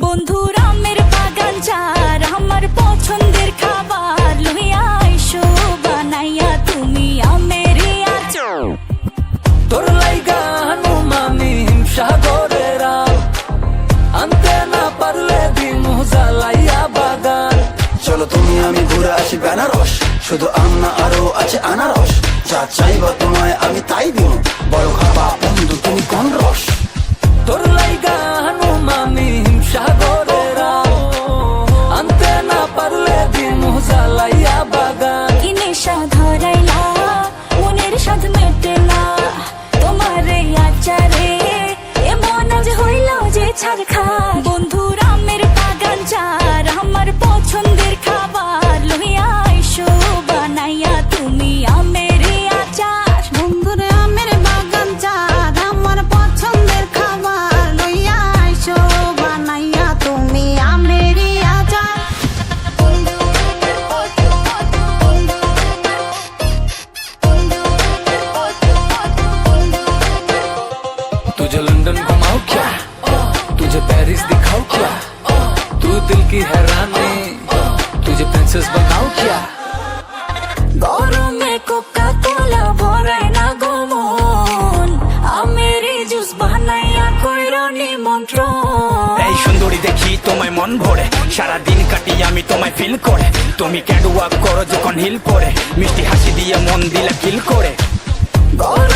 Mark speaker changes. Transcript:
Speaker 1: বন্ধুর আমের বাগান চার আমার পছন্দের খাবার লইয়া আইসো বানাইয়া তুমি আমের আচার।
Speaker 2: তোর লাইগা হানুমানি হিমসাগরের আম, আনতে না পারলে দিন জ্বালাইয়া বাগান।
Speaker 3: চলো তুমি আমি ঘুরে আসি বেনারস, শুধু আম না আরো আছে আনারস। যা চাইবা তোমায় আমি তাই দিব, বড় খাবা বন্ধু তুমি কোন রস।
Speaker 2: তোর লাইগা হানুমানি হিমসাগরের আম, আনতে না পারলে দিন জ্বালাইয়া বাগান।
Speaker 1: কি নেশা ধরাইলা মনের স্বাদ মেটে না তোমার এই আচারে, এমন আজ হইল যে ছাড়খা। বন্ধুর আমের বাগান চার আমার পছন্দের খাবার লইয়া আইসো বানাইয়া তুমি আমের আচার।
Speaker 4: বন্ধুর আমের বাগান চার আমার পছন্দের খাবার লইয়া আইসো বানাইয়া তুমি আমের আচার।
Speaker 2: तुझे लंदन घुमाऊं क्या, तुझे पेरिस दिखाऊं क्या, तू दिल की हैरानी, तुझे प्रिंसेस बनाऊं क्या।
Speaker 1: গরমে কোকা কোলা ভরায় না গমন, আমের জুস বানাইয়া কইরো নিমন্ত্রণ।
Speaker 5: এই সুন্দরী দেখি তোমায় মন ভরে, সারাদিন কাটি আমি তোমায় ফিল করে। তুমি ক্যাটওয়াক করো যখন হিল পরে, মিষ্টি হাসি দিয়ে মন দিলা কিল করে।
Speaker 1: গরমে